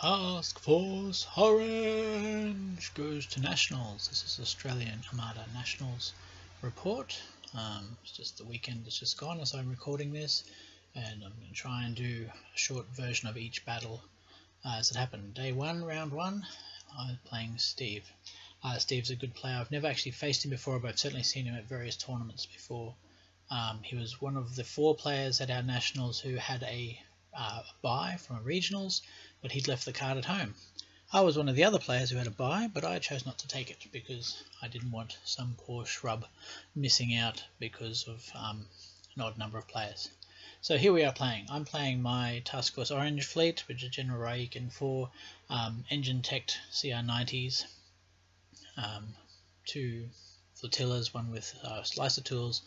Task Force Orange goes to Nationals. This is Australian Armada Nationals report. It's just the weekend that's just gone as I'm recording this, and I'm going to try and do a short version of each battle as it happened. Day 1, round 1, I'm playing Steve. Steve's a good player. I've never actually faced him before, but I've certainly seen him at various tournaments before. He was one of the 4 players at our Nationals who had a bye from a regionals, but he'd left the card at home. I was one of the other players who had a bye, but I chose not to take it because I didn't want some poor shrub missing out because of an odd number of players. So here we are playing. I'm playing my Task Force Orange fleet, which is General Raiken 4 engine teched CR90s, 2 flotillas, one with slicer tools,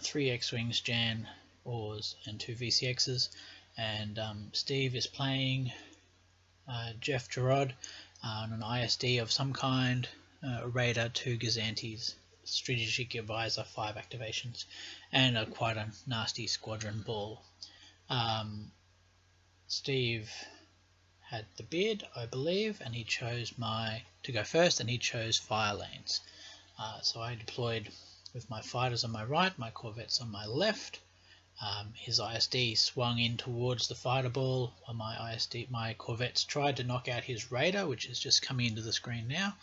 3 X-Wings, Jan, Oars, and 2 VCXs. And Steve is playing Jeff Gerard on an ISD of some kind, a Raider, 2 Gazantes, Strategic Advisor, 5 activations, and quite a nasty squadron ball. Steve had the beard, I believe, and he chose to go first, and he chose fire lanes. So I deployed with my fighters on my right, my corvettes on my left. His ISD swung in towards the fighter ball while my corvettes tried to knock out his Raider, which is just coming into the screen now.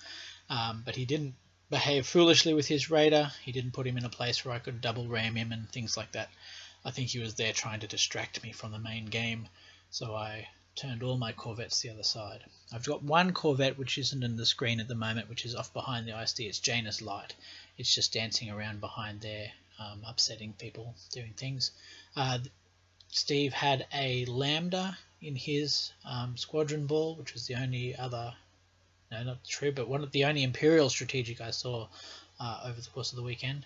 But he didn't behave foolishly with his Raider. He didn't put him in a place where I could double ram him and things like that. I think he was there trying to distract me from the main game, so I turned all my corvettes the other side. I've got one corvette which isn't in the screen at the moment, which is off behind the ISD. It's Janus Light. It's just dancing around behind there, upsetting people, doing things. Steve had a Lambda in his squadron ball, which was the only other, no, not true, but one of the only Imperial strategic I saw over the course of the weekend.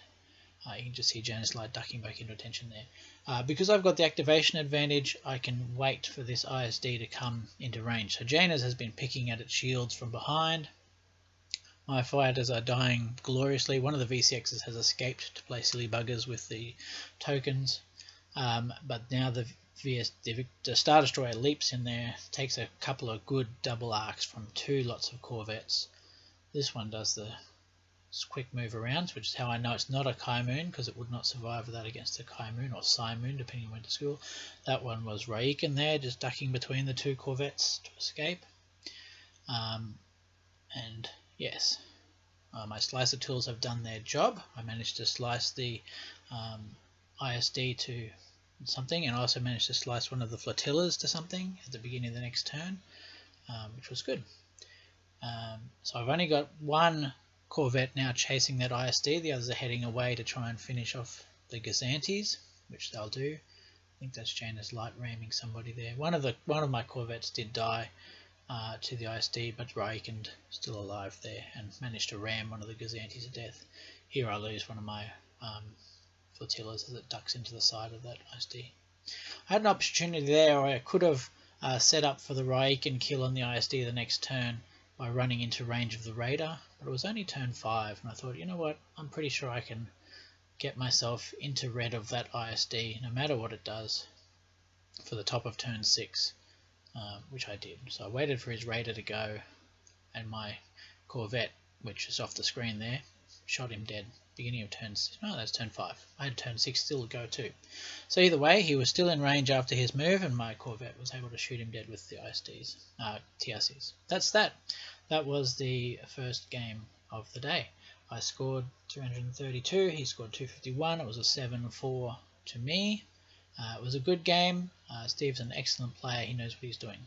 You can just see Janus Light ducking back into attention there. Because I've got the activation advantage, I can wait for this ISD to come into range. So Janus has been picking at its shields from behind. My fighters are dying gloriously. One of the VCXs has escaped to play silly buggers with the tokens. But now the Star Destroyer leaps in there, takes a couple of good double arcs from 2 lots of corvettes. This one does the quick move around, which is how I know it's not a Kai Moon, because it would not survive that against a Kai Moon or Psy Moon, depending on when to school. That one was Raiken there, just ducking between the 2 corvettes to escape. And yes, my slicer tools have done their job. I managed to slice the ISD to something, and I also managed to slice one of the flotillas to something at the beginning of the next turn, which was good. So I've only got one corvette now chasing that ISD. The others are heading away to try and finish off the Gazantes, which they'll do. I think that's Janus Light ramming somebody there. One of my corvettes did die to the ISD, but Raikened still alive there and managed to ram one of the Gazantes to death. Here I lose one of my flotillas as it ducks into the side of that ISD. I had an opportunity there where I could have set up for the Raiken kill on the ISD the next turn by running into range of the Raider, but it was only turn 5, and I thought, you know what, I'm pretty sure I can get myself into red of that ISD no matter what it does for the top of turn 6, which I did. So I waited for his Raider to go, and my Corvette, which is off the screen there, shot him dead. Beginning of turn 6. No, that's turn 5. I had turn 6 still to go too. So either way, he was still in range after his move, and my Corvette was able to shoot him dead with the ISDs, TRCs. That's that. That was the first game of the day. I scored 332. He scored 251. It was a 7-4 to me. It was a good game. Steve's an excellent player. He knows what he's doing.